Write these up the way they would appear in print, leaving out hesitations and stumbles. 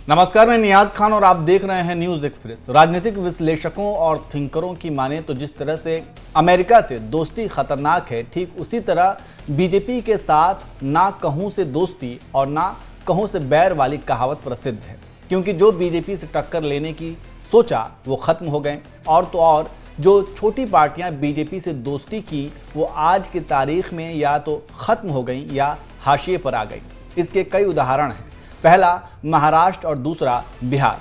नमस्कार, मैं नियाज खान और आप देख रहे हैं न्यूज एक्सप्रेस। राजनीतिक विश्लेषकों और थिंकरों की माने तो जिस तरह से अमेरिका से दोस्ती खतरनाक है, ठीक उसी तरह बीजेपी के साथ ना कहूं से दोस्ती और ना कहूं से बैर वाली कहावत प्रसिद्ध है। क्योंकि जो बीजेपी से टक्कर लेने की सोचा वो खत्म हो गए, और तो और जो छोटी पार्टियां बीजेपी से दोस्ती की वो आज की तारीख में या तो खत्म हो गई या हाशिए पर आ गई। इसके कई उदाहरण हैं। पहला महाराष्ट्र और दूसरा बिहार।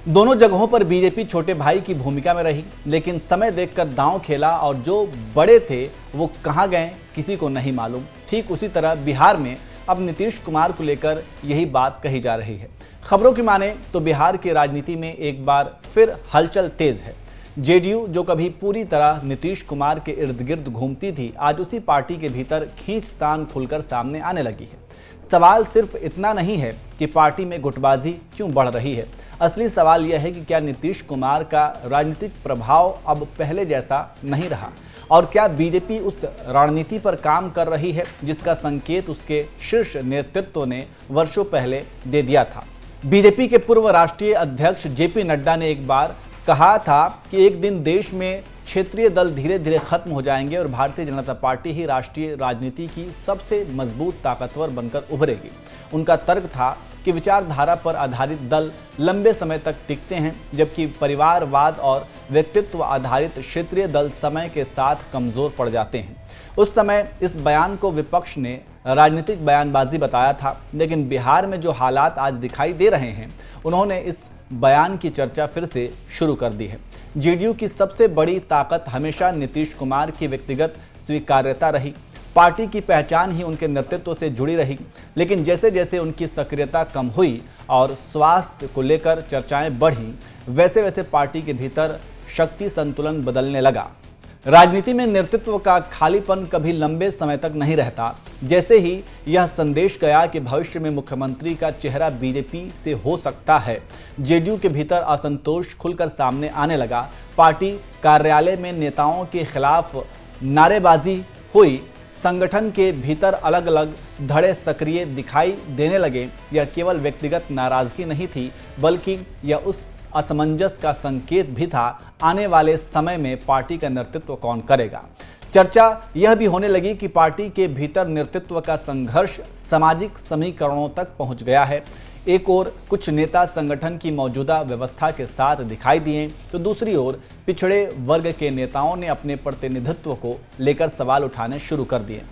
दोनों जगहों पर बीजेपी छोटे भाई की भूमिका में रही, लेकिन समय देखकर दांव खेला और जो बड़े थे वो कहां गए किसी को नहीं मालूम। ठीक उसी तरह बिहार में अब नीतीश कुमार को लेकर यही बात कही जा रही है। खबरों की माने तो बिहार की राजनीति में एक बार फिर हलचल तेज है। जेडीयू जो कभी पूरी तरह नीतीश कुमार के इर्द गिर्द घूमती थी, आज उसी पार्टी के भीतर खींचतान खुलकर सामने आने लगी है। सवाल सिर्फ इतना नहीं है कि पार्टी में गुटबाजी क्यों बढ़ रही है, असली सवाल यह है कि क्या नीतीश कुमार का राजनीतिक प्रभाव अब पहले जैसा नहीं रहा, और क्या बीजेपी उस रणनीति पर काम कर रही है जिसका संकेत उसके शीर्ष नेतृत्व ने वर्षों पहले दे दिया था। बीजेपी के पूर्व राष्ट्रीय अध्यक्ष जेपी नड्डा ने एक बार कहा था कि एक दिन देश में क्षेत्रीय दल धीरे धीरे खत्म हो जाएंगे और भारतीय जनता पार्टी ही राष्ट्रीय राजनीति की सबसे मजबूत ताकतवर बनकर उभरेगी। उनका तर्क था कि विचारधारा पर आधारित दल लंबे समय तक टिकते हैं, जबकि परिवारवाद और व्यक्तित्व आधारित क्षेत्रीय दल समय के साथ कमजोर पड़ जाते हैं। उस समय इस बयान को विपक्ष ने राजनीतिक बयानबाजी बताया था, लेकिन बिहार में जो हालात आज दिखाई दे रहे हैं उन्होंने इस बयान की चर्चा फिर से शुरू कर दी है। जेडीयू की सबसे बड़ी ताकत हमेशा नीतीश कुमार की व्यक्तिगत स्वीकार्यता रही। पार्टी की पहचान ही उनके नेतृत्व से जुड़ी रही, लेकिन जैसे जैसे उनकी सक्रियता कम हुई और स्वास्थ्य को लेकर चर्चाएं बढ़ी, वैसे वैसे पार्टी के भीतर शक्ति संतुलन बदलने लगा। राजनीति में नेतृत्व का खालीपन कभी लंबे समय तक नहीं रहता। जैसे ही यह संदेश गया कि भविष्य में मुख्यमंत्री का चेहरा बीजेपी से हो सकता है, जेडीयू के भीतर असंतोष खुलकर सामने आने लगा। पार्टी कार्यालय में नेताओं के खिलाफ नारेबाजी हुई, संगठन के भीतर अलग अलग धड़े सक्रिय दिखाई देने लगे। यह केवल व्यक्तिगत नाराजगी नहीं थी, बल्कि यह उस असमंजस का संकेत भी था आने वाले समय में पार्टी का नेतृत्व कौन करेगा। चर्चा यह भी होने लगी कि पार्टी के भीतर नेतृत्व का संघर्ष सामाजिक समीकरणों तक पहुंच गया है। एक ओर कुछ नेता संगठन की मौजूदा व्यवस्था के साथ दिखाई दिए, तो दूसरी ओर पिछड़े वर्ग के नेताओं ने अपने प्रतिनिधित्व को लेकर सवाल उठाने शुरू कर दिए।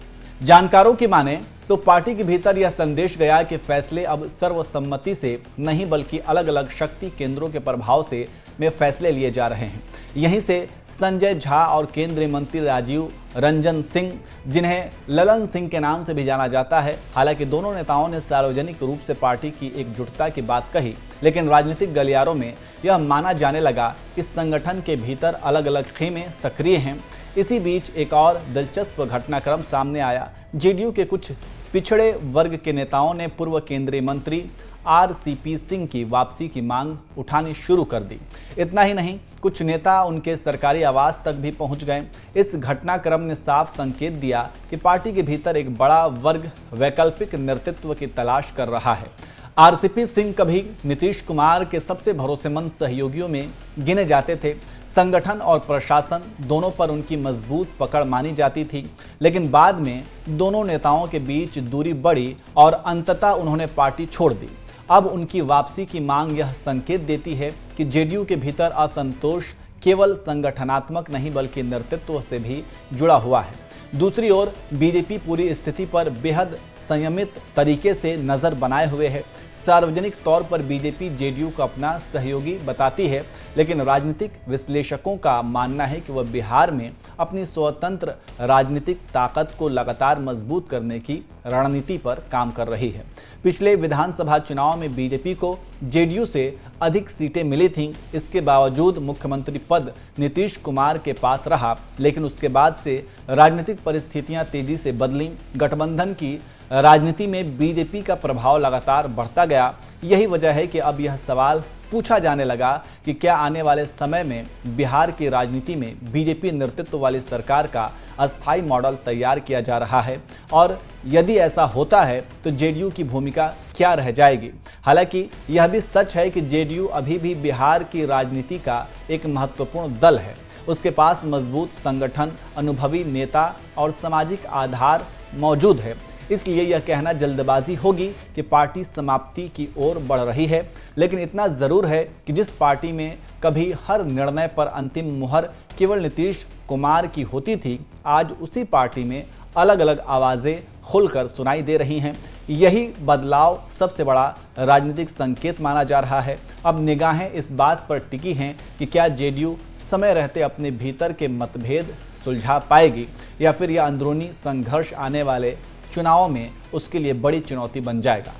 जानकारों की माने तो पार्टी के भीतर यह संदेश गया कि फैसले अब सर्वसम्मति से नहीं बल्कि अलग अलग शक्ति केंद्रों के प्रभाव से में फैसले लिए जा रहे हैं। यहीं से संजय झा और केंद्रीय मंत्री राजीव रंजन सिंह, जिन्हें ललन सिंह के नाम से भी जाना जाता है, हालांकि दोनों नेताओं ने सार्वजनिक रूप से पार्टी की एकजुटता की बात कही, लेकिन राजनीतिक गलियारों में यह माना जाने लगा कि संगठन के भीतर अलग अलग खेमे सक्रिय हैं। इसी बीच एक और दिलचस्प घटनाक्रम सामने आया। जेडीयू के कुछ पिछड़े वर्ग के नेताओं ने पूर्व केंद्रीय मंत्री आरसीपी सिंह की वापसी की मांग उठानी शुरू कर दी। इतना ही नहीं, कुछ नेता उनके सरकारी आवास तक भी पहुंच गए। इस घटनाक्रम ने साफ संकेत दिया कि पार्टी के भीतर एक बड़ा वर्ग वैकल्पिक नेतृत्व की तलाश कर रहा है। आरसीपी सिंह कभी नीतीश कुमार के सबसे भरोसेमंद सहयोगियों में गिने जाते थे। संगठन और प्रशासन दोनों पर उनकी मजबूत पकड़ मानी जाती थी, लेकिन बाद में दोनों नेताओं के बीच दूरी बढ़ी और अंततः उन्होंने पार्टी छोड़ दी। अब उनकी वापसी की मांग यह संकेत देती है कि जेडीयू के भीतर असंतोष केवल संगठनात्मक नहीं बल्कि नेतृत्व से भी जुड़ा हुआ है। दूसरी ओर बीजेपी पूरी स्थिति पर बेहद संयमित तरीके से नजर बनाए हुए है। सार्वजनिक तौर पर बीजेपी जेडीयू को अपना सहयोगी बताती है, लेकिन राजनीतिक विश्लेषकों का मानना है कि वह बिहार में अपनी स्वतंत्र राजनीतिक ताकत को लगातार मजबूत करने की रणनीति पर काम कर रही है। पिछले विधानसभा चुनाव में बीजेपी को जेडीयू से अधिक सीटें मिली थीं। इसके बावजूद मुख्यमंत्री पद नीतीश कुमार के पास रहा, लेकिन उसके बाद से राजनीतिक परिस्थितियां तेजी से बदलीं। गठबंधन की राजनीति में बीजेपी का प्रभाव लगातार बढ़ता गया। यही वजह है कि अब यह सवाल पूछा जाने लगा कि क्या आने वाले समय में बिहार की राजनीति में बीजेपी नेतृत्व वाली सरकार का अस्थायी मॉडल तैयार किया जा रहा है, और यदि ऐसा होता है तो जेडीयू की भूमिका क्या रह जाएगी। हालांकि यह भी सच है कि जेडीयू अभी भी बिहार की राजनीति का एक महत्वपूर्ण दल है। उसके पास मजबूत संगठन, अनुभवी नेता और सामाजिक आधार मौजूद है। इसलिए यह कहना जल्दबाजी होगी कि पार्टी समाप्ति की ओर बढ़ रही है। लेकिन इतना जरूर है कि जिस पार्टी में कभी हर निर्णय पर अंतिम मुहर केवल नीतीश कुमार की होती थी, आज उसी पार्टी में अलग अलग आवाज़ें खुलकर सुनाई दे रही हैं। यही बदलाव सबसे बड़ा राजनीतिक संकेत माना जा रहा है। अब निगाहें इस बात पर टिकी हैं कि क्या जेडीयू समय रहते अपने भीतर के मतभेद सुलझा पाएगी, या फिर यह अंदरूनी संघर्ष आने वाले चुनाव में उसके लिए बड़ी चुनौती बन जाएगा।